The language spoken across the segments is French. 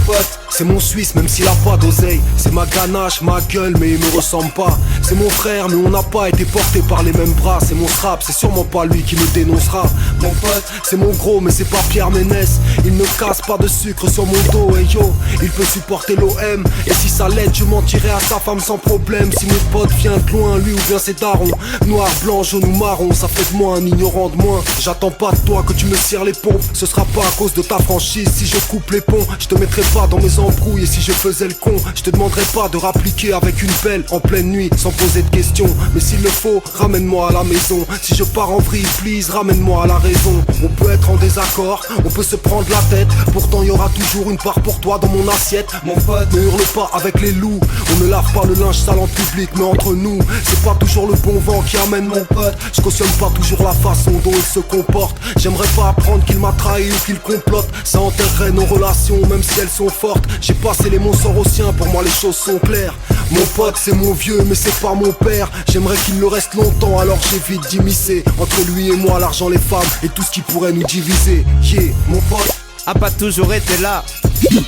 pote, c'est mon Suisse même s'il a pas d'oseille. C'est ma ganache, ma gueule mais il me ressemble pas. C'est mon frère mais on n'a pas été porté par les mêmes bras. C'est mon strap, c'est sûrement pas lui qui me dénoncera. Mon pote, c'est mon gros mais c'est pas Pierre Ménès. Il ne casse pas de sucre sur mon dos. Et yo, il peut supporter l'OM. Et si ça l'aide, je mentirai à sa femme sans problème. Si mon pote vient de loin, lui ou bien ses darons. Noir, blanc, jaune ou marron, ça fait de moi un ignorant de moins. J'attends pas de toi que tu me cires les pompes. Ce sera pas à cause de ta franchise. Si je coupe les ponts, je te mettrai pas dans mes embrouilles. Et si je faisais le con, je te demanderais pas de rappliquer avec une pelle en pleine nuit sans poser de questions. Mais s'il le faut, ramène-moi à la maison. Si je pars en vrille, please, ramène-moi à la raison. On peut être en désaccord, on peut se prendre la tête. Pourtant y aura toujours une part pour toi dans mon assiette. Mon pote, ne hurle pas avec les loups. On ne lave pas le linge sale en public, mais entre nous, c'est pas toujours le bon vent qui amène mon pote. Je cautionne pas toujours la façon dont il se comporte. J'aimerais pas apprendre qu'il m'a trahi ou qu'il complote. Ça enterrerait nos relations, même si elles sont fortes. J'ai passé les mots sans au sien, pour moi les choses sont claires. Mon pote c'est mon vieux mais c'est pas mon père. J'aimerais qu'il le reste longtemps alors j'évite d'immiscer. Entre lui et moi l'argent, les femmes et tout ce qui pourrait nous diviser. Yeah, mon pote a pas toujours été là.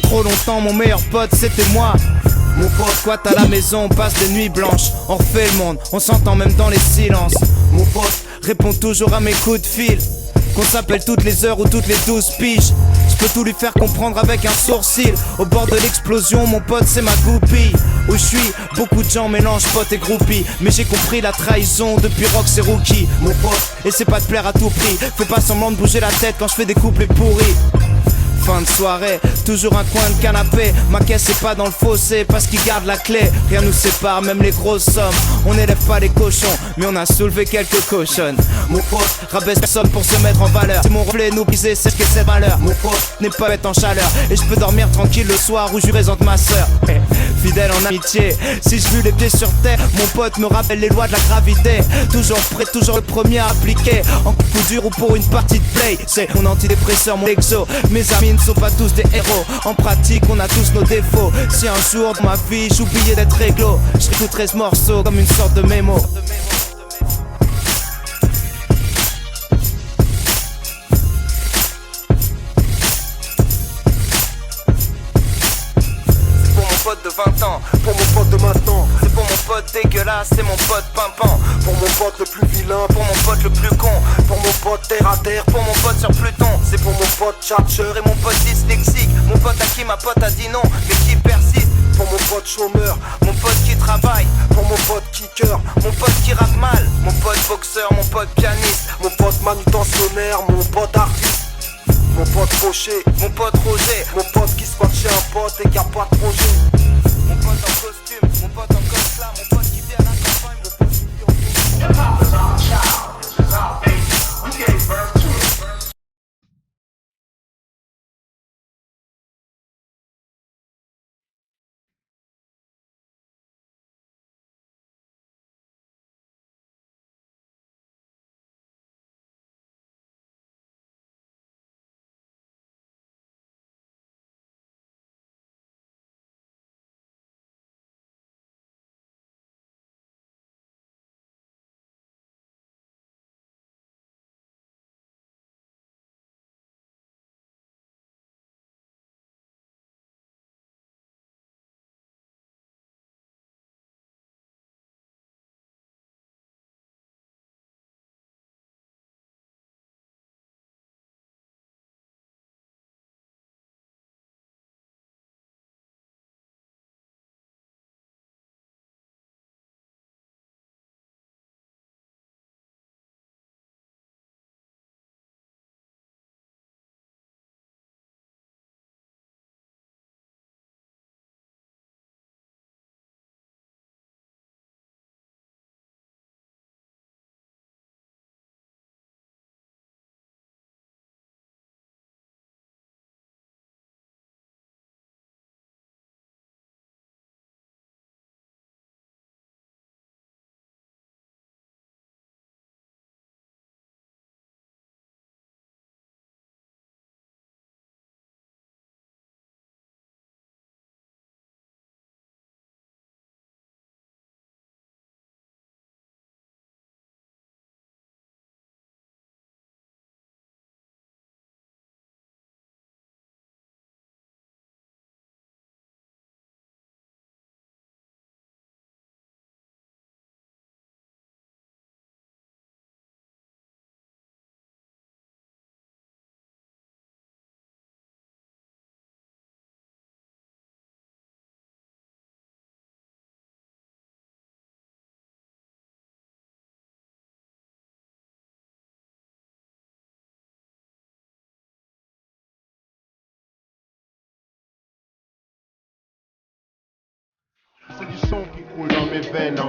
Trop longtemps mon meilleur pote c'était moi. Mon pote, squatte à la maison, on passe des nuits blanches. On refait le monde, on s'entend même dans les silences. mon pote, Réponds toujours à mes coups de fil. Qu'on s'appelle toutes les heures ou toutes les 12 piges. Je peux tout lui faire comprendre avec un sourcil. Au bord de l'explosion, mon pote c'est ma goupille. Où je suis, beaucoup de gens mélangent pote et groupie. Mais j'ai compris la trahison depuis Rox et Rookie. mon pote, Et c'est pas de plaire à tout prix. Fais pas semblant de bouger la tête quand je fais des couplets pourris. Fin de soirée, toujours un coin de canapé. Ma caisse est pas dans le fossé parce qu'il garde la clé. Rien nous sépare, même les grosses sommes. On n'élève pas les cochons, mais on a soulevé quelques cochonnes. mon pote, Rabaisse personne pour se mettre en valeur. C'est mon reflet, nous briser, c'est ce que c'est malheur. mon pote, N'est pas bête en chaleur. Et je peux dormir tranquille le soir où je présente ma soeur. Fidèle en amitié, si je vu les pieds sur terre, mon pote me rappelle les lois de la gravité. Toujours prêt, toujours le premier à appliquer. En coup dur ou pour une partie de play. C'est mon antidépresseur, mon exo. Mes amis ne sont pas tous des héros. En pratique, on a tous nos défauts. Si un jour dans ma vie j'oubliais d'être réglo, j'écouterai ce morceau comme une sorte de mémo. Pour mon pote de 20 ans, pour mon pote de maintenant, c'est pour mon pote dégueulasse, c'est mon pote pimpant. pour mon pote le plus vilain, Pour mon pote le plus con, pour mon pote terre à terre, pour mon pote sur Pluton. c'est pour mon pote tchatcheur Et mon pote dyslexique, mon pote à qui ma pote a dit non, mais qui persiste. pour mon pote chômeur, Mon pote qui travaille, pour mon pote kicker, mon pote qui rappe mal, mon pote boxeur, mon pote pianiste, mon pote manutentionnaire, mon pote artiste, mon pote fauché, mon pote Roger, mon pote qui squatte chez un pote et qui a pas de projet. mon pote en costume, mon pote en cosplay, mon pote qui vient à la campagne, mon pote qui vit en Hip-hop is our child. This is our baby. We gave birth to it. sang qui coule dans mes veines.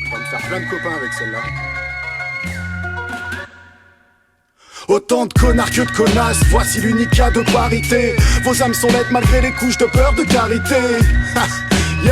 On va me faire plein de copains avec celle-là. Autant de connards que de connasses, voici l'unique cas de parité. Vos âmes sont nettes malgré les couches de peur de carité. Yo,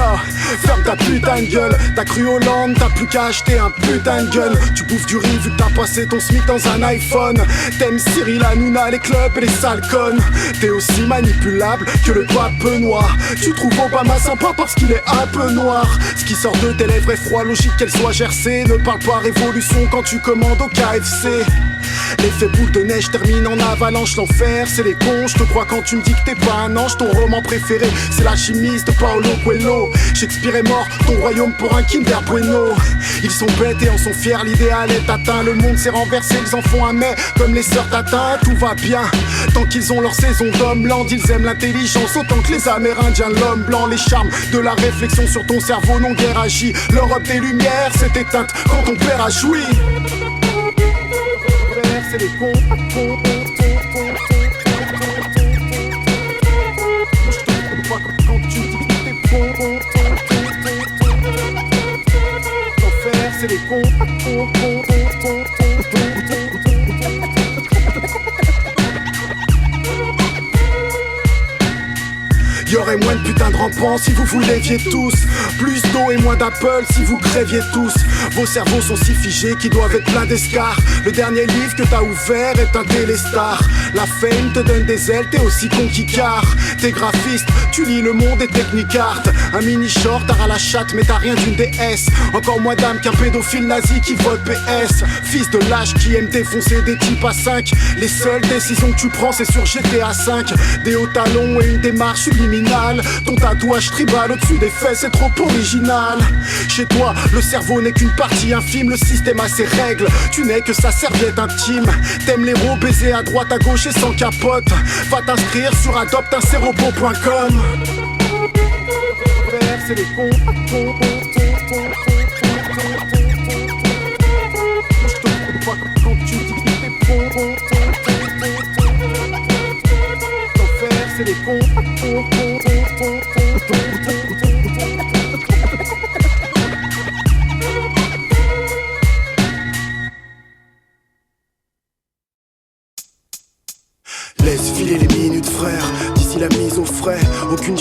ferme ta putain de gueule. T'as cru Hollande, t'as plus qu'à acheter un putain de gun. Tu bouffes du riz vu que t'as passé ton SMIC dans un iPhone. T'aimes Cyril Hanouna, les clubs et les sales connes. T'es aussi manipulable que le pape noir. Tu trouves Obama sympa parce qu'il est un peu noir. Ce qui sort de tes lèvres est froid, logique qu'elle soit gercée. Ne parle pas révolution quand tu commandes au KFC. L'effet boule de neige termine en avalanche. L'enfer c'est les cons, je te crois quand tu me dis que t'es pas un ange. Ton roman préféré c'est l'alchimiste de Paolo Coelho. Shakespeare est mort, ton royaume pour un Kinder Bueno. Ils sont bêtes et en sont fiers, l'idéal est atteint. Le monde s'est renversé, ils en font un mais comme les sœurs Tatin. Tout va bien, tant qu'ils ont leur saison d'Homeland. Ils aiment l'intelligence autant que les Amérindiens. L'homme blanc, les charmes de la réflexion sur ton cerveau non guère agi. L'Europe des lumières s'est éteinte quand ton père a joui. C'est les cons, quand tu dis que t'es bon. L'enfer c'est les cons. Y'aurait moins de putain de rampants si vous vous léviez tous. Plus d'eau et moins d'Apple si vous crèviez tous. Vos cerveaux sont si figés qu'ils doivent être pleins d'escarres. Le dernier livre que t'as ouvert est un téléstar. La fame te donne des ailes, t'es aussi con qu'Icare. T'es graphiste, tu lis Le Monde et Technicart. Un mini short, t'as à la chatte mais t'as rien d'une déesse. Encore moins d'âme qu'un pédophile nazi qui vote PS. Fils de lâche qui aime défoncer des types à 5. Les seules décisions que tu prends c'est sur GTA 5. Des hauts talons et une démarche subliminale. Ton tatouage tribal au-dessus des fesses c'est trop original. Chez toi le cerveau n'est qu'une partie infime. Le système a ses règles, tu n'es que sa serviette intime. T'aimes l'héros baiser à droite à gauche et sans capote. Va t'inscrire sur adopteinserobo.com. C'est les cons. Quand tu dis que t'es bon, l'enfer c'est les cons. Laisse filer les minutes frère, d'ici la mise au frais, aucune